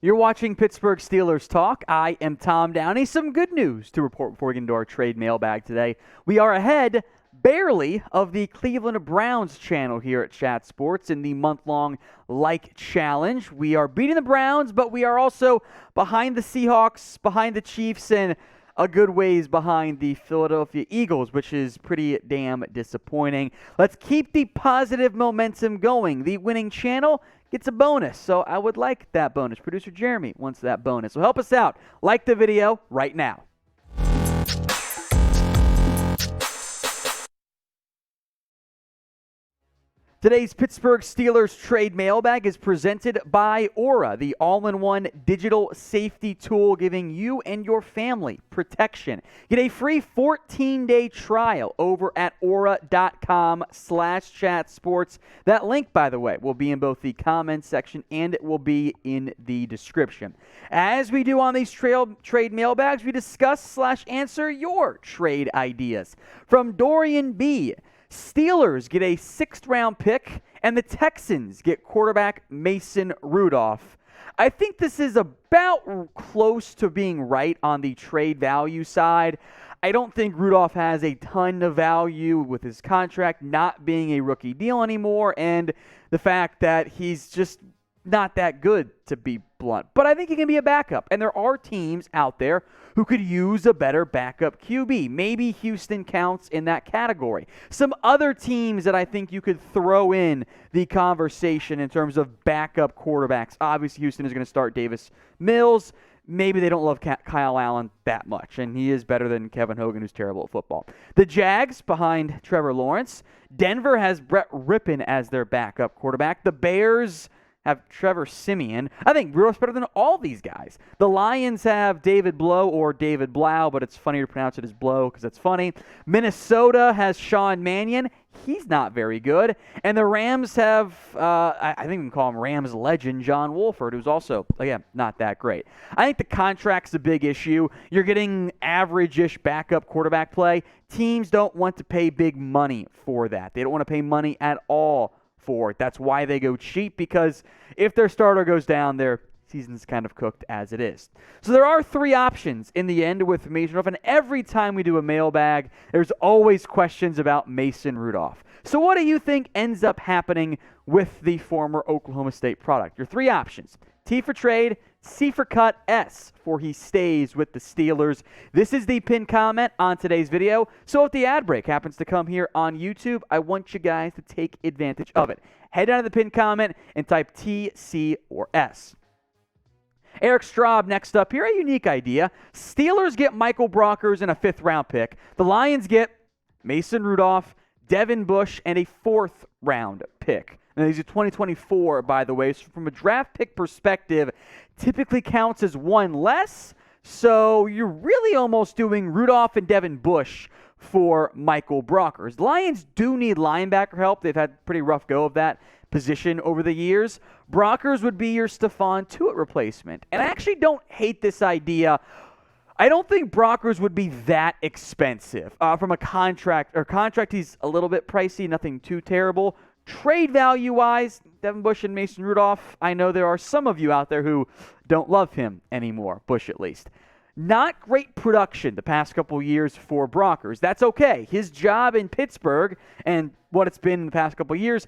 You're watching Pittsburgh Steelers Talk. I am Tom Downey. Some good news to report before we get into our trade mailbag today. We are ahead, barely, of the Cleveland Browns channel here at Chat Sports in the month-long Like Challenge. We are beating the Browns, but we are also behind the Seahawks, behind the Chiefs, and a good ways behind the Philadelphia Eagles, which is pretty damn disappointing. Let's keep the positive momentum going. The winning channel gets a bonus, so I would like that bonus. Producer Jeremy wants that bonus, so help us out. Like the video right now. Today's Pittsburgh Steelers trade mailbag is presented by Aura, the all-in-one digital safety tool giving you and your family protection. Get a free 14-day trial over at aura.com/chatsports. That link, by the way, will be in both the comments section and it will be in the description. As we do on these trade mailbags, we discuss/answer your trade ideas. From Dorian B, Steelers get a 6th-round pick, and the Texans get quarterback Mason Rudolph. I think this is about close to being right on the trade value side. I don't think Rudolph has a ton of value with his contract not being a rookie deal anymore, and the fact that he's just not that good, to be blunt. But I think he can be a backup, and there are teams out there who could use a better backup QB. Maybe Houston counts in that category. Some other teams that I think you could throw in the conversation in terms of backup quarterbacks. Obviously, Houston is going to start Davis Mills. Maybe they don't love Kyle Allen that much, and he is better than Kevin Hogan, who's terrible at football. The Jags behind Trevor Lawrence. Denver has Brett Rippon as their backup quarterback. The Bears have Trevor Siemian. I think Rudolph's better than all these guys. The Lions have David Blough or David Blau, but it's funny to pronounce it as Blow because it's funny. Minnesota has Sean Mannion. He's not very good. And the Rams have, I think we can call him Rams legend, John Wolford, who's also, again, not that great. I think the contract's a big issue. You're getting average-ish backup quarterback play. Teams don't want to pay big money for that. They don't want to pay money at all for it. That's why they go cheap, because if their starter goes down, their season's kind of cooked as it is. So there are 3 options in the end with Mason Rudolph, and every time we do a mailbag, there's always questions about Mason Rudolph. So what do you think ends up happening with the former Oklahoma State product? Your 3 options: T for trade, C for cut, S for he stays with the Steelers. This is the pinned comment on today's video. So if the ad break happens to come here on YouTube, I want you guys to take advantage of it. Head down to the pinned comment and type T, C, or S. Eric Straube next up here. A unique idea. Steelers get Michael Brockers and a 5th-round pick. The Lions get Mason Rudolph, Devin Bush, and a 4th-round pick. Now, these are 2024, by the way. So from a draft pick perspective, typically counts as 1 less. So you're really almost doing Rudolph and Devin Bush for Michael Brockers. Lions do need linebacker help. They've had a pretty rough go of that position over the years. Brockers would be your Stephon Tuitt replacement. And I actually don't hate this idea. I don't think Brockers would be that expensive from a contract. He's a little bit pricey, nothing too terrible. Trade value-wise, Devin Bush and Mason Rudolph, I know there are some of you out there who don't love him anymore, Bush at least. Not great production the past couple years for Brockers. That's okay. His job in Pittsburgh and what it's been in the past couple years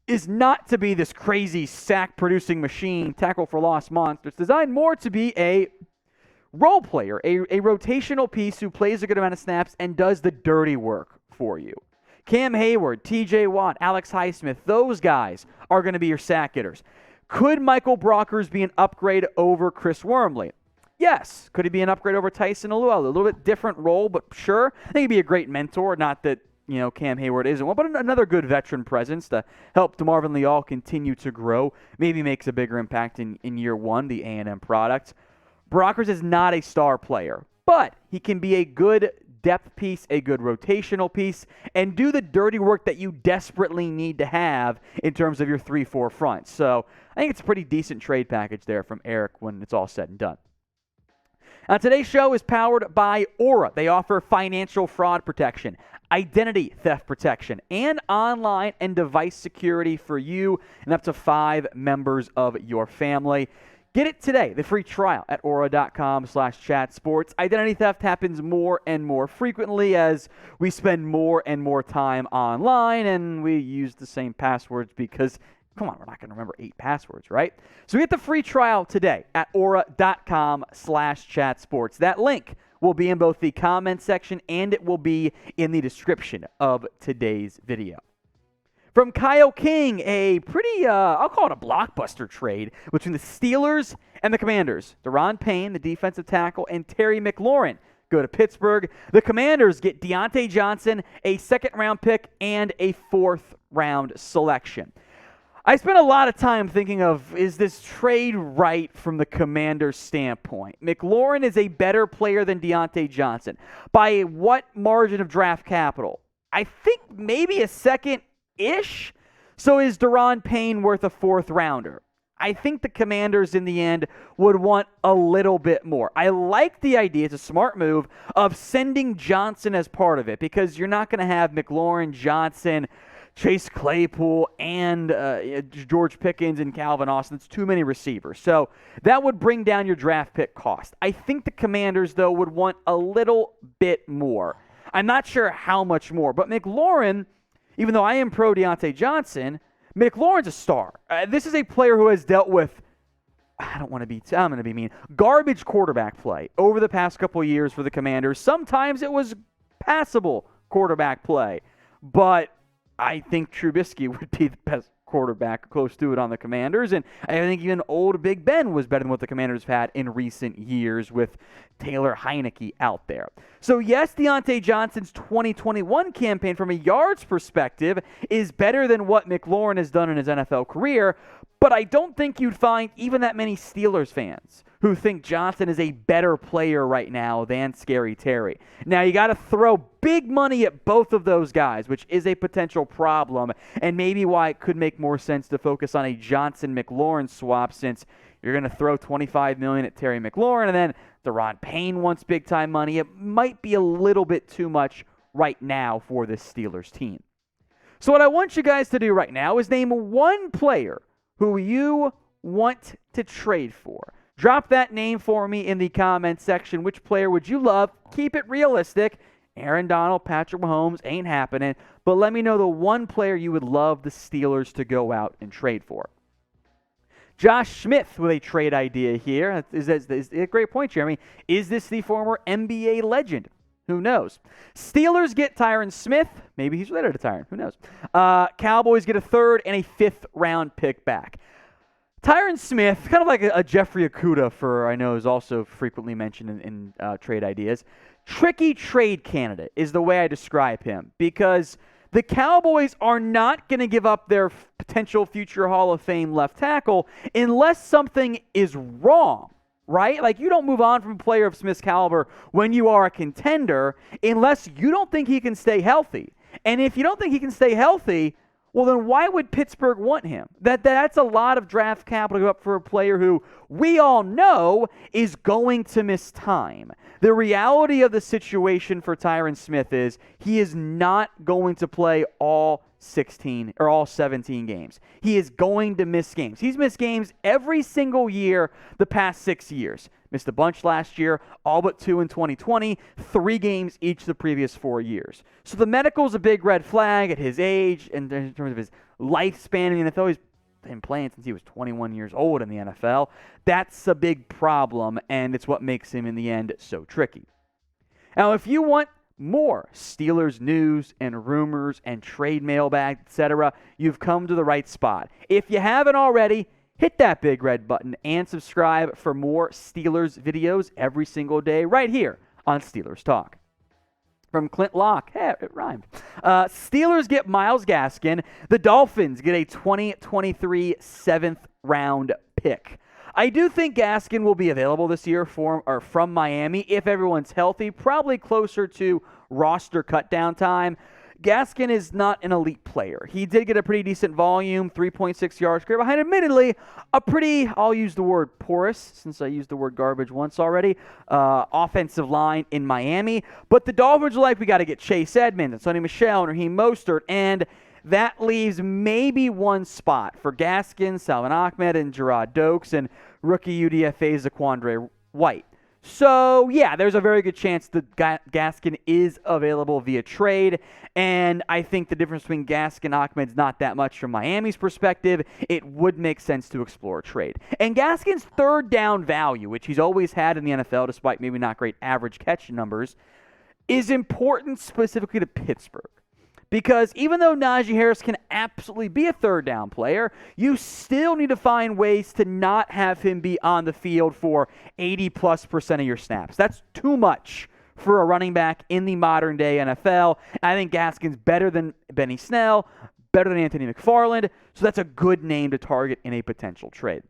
is not to be this crazy sack-producing machine, tackle for loss monster. It's designed more to be a role player, a rotational piece who plays a good amount of snaps and does the dirty work for you. Cam Hayward, TJ Watt, Alex Highsmith, those guys are going to be your sack getters. Could Michael Brockers be an upgrade over Chris Wormley? Yes. Could he be an upgrade over Tyson Alualu? A little bit different role, but sure. I think he'd be a great mentor. Not that, Cam Hayward isn't one, but another good veteran presence to help DeMarvin Leal continue to grow. Maybe makes a bigger impact in year 1, the A&M product. Brockers is not a star player, but he can be a good depth piece, a good rotational piece, and do the dirty work that you desperately need to have in terms of your 3-4 front. So I think it's a pretty decent trade package there from Eric when it's all said and done. Now, today's show is powered by Aura. They offer financial fraud protection, identity theft protection, and online and device security for you and up to 5 members of your family. Get it today, the free trial at aura.com/chatsports. Identity theft happens more and more frequently as we spend more and more time online and we use the same passwords because, come on, we're not going to remember 8 passwords, right? So get the free trial today at aura.com/chatsports. That link will be in both the comment section and it will be in the description of today's video. From Kyle King, a pretty, I'll call it a blockbuster trade between the Steelers and the Commanders. Daron Payne, the defensive tackle, and Terry McLaurin go to Pittsburgh. The Commanders get Diontae Johnson, a second-round pick, and a fourth-round selection. I spent a lot of time thinking of, is this trade right from the Commanders' standpoint? McLaurin is a better player than Diontae Johnson. By what margin of draft capital? I think maybe a second-ish. So is Daron Payne worth a fourth-rounder? I think the Commanders in the end would want a little bit more. I like the idea, it's a smart move, of sending Johnson as part of it because you're not going to have McLaurin, Johnson, Chase Claypool, and George Pickens and Calvin Austin. It's too many receivers. So that would bring down your draft pick cost. I think the Commanders, though, would want a little bit more. I'm not sure how much more, but McLaurin, even though I am pro Diontae Johnson, McLaurin's a star. This is a player who has dealt with, I'm going to be mean, garbage quarterback play over the past couple of years for the Commanders. Sometimes it was passable quarterback play, but I think Trubisky would be the best quarterback close to it on the Commanders, and I think even old Big Ben was better than what the Commanders have had in recent years with Taylor Heineke out there. So yes, Diontae Johnson's 2021 campaign from a yards perspective is better than what McLaurin has done in his NFL career, but I don't think you'd find even that many Steelers fans who think Johnson is a better player right now than Scary Terry. Now, you got to throw big money at both of those guys, which is a potential problem, and maybe why it could make more sense to focus on a Johnson-McLaurin swap since you're going to throw $25 million at Terry McLaurin, and then Daron Payne wants big-time money. It might be a little bit too much right now for this Steelers team. So what I want you guys to do right now is name one player who you want to trade for. Drop that name for me in the comment section. Which player would you love? Keep it realistic. Aaron Donald, Patrick Mahomes ain't happening. But let me know the one player you would love the Steelers to go out and trade for. Josh Smith with a trade idea here. Is a great point, Jeremy. Is this the former NBA legend? Who knows? Steelers get Tyron Smith. Maybe he's related to Tyron. Who knows? Cowboys get a third and a fifth-round pick back. Tyron Smith, kind of like a Jeffrey Okudah I know is also frequently mentioned in trade ideas. Tricky trade candidate is the way I describe him because the Cowboys are not going to give up their potential future Hall of Fame left tackle unless something is wrong, right? Like you don't move on from a player of Smith's caliber when you are a contender unless you don't think he can stay healthy. And if you don't think he can stay healthy, well, then why would Pittsburgh want him? That's a lot of draft capital to go up for a player who we all know is going to miss time. The reality of the situation for Tyron Smith is he is not going to play all 16 or all 17 games. He is going to miss games. He's missed games every single year the past 6 years. Missed a bunch last year, all but 2 in 2020, 3 games each the previous 4 years. So the medical's a big red flag at his age and in terms of his lifespan in the NFL. He's been playing since he was 21 years old in the NFL. That's a big problem, and it's what makes him in the end so tricky. Now, if you want more Steelers news and rumors and trade mailbag, etc., you've come to the right spot. If you haven't already, hit that big red button and subscribe for more Steelers videos every single day right here on Steelers Talk. From Clint Locke, hey, it rhymed. Steelers get Myles Gaskin. The Dolphins get a 2023 7th-round pick. I do think Gaskin will be available this year from Miami if everyone's healthy, probably closer to roster cutdown time. Gaskin is not an elite player. He did get a pretty decent volume, 3.6 yards career behind, admittedly, a pretty, I'll use the word porous, since I used the word garbage once already, offensive line in Miami. But the Dolphins are like, we got to get Chase Edmonds and Sonny Michel and Raheem Mostert, and that leaves maybe one spot for Gaskin, Salvon Ahmed, and Gerard Dokes, and rookie UDFA Zaquandre White. So, yeah, there's a very good chance that Gaskin is available via trade, and I think the difference between Gaskin and Ahmed's not that much from Miami's perspective. It would make sense to explore a trade. And Gaskin's third down value, which he's always had in the NFL, despite maybe not great average catch numbers, is important specifically to Pittsburgh. Because even though Najee Harris can absolutely be a third down player, you still need to find ways to not have him be on the field for 80+% of your snaps. That's too much for a running back in the modern day NFL. I think Gaskin's better than Benny Snell, better than Anthony McFarland, so that's a good name to target in a potential trade.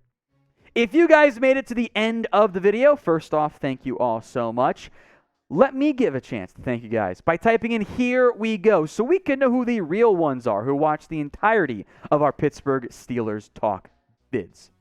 If you guys made it to the end of the video, first off, thank you all so much. Let me give a chance to thank you guys by typing in "Here we go" so we can know who the real ones are who watch the entirety of our Pittsburgh Steelers Talk vids.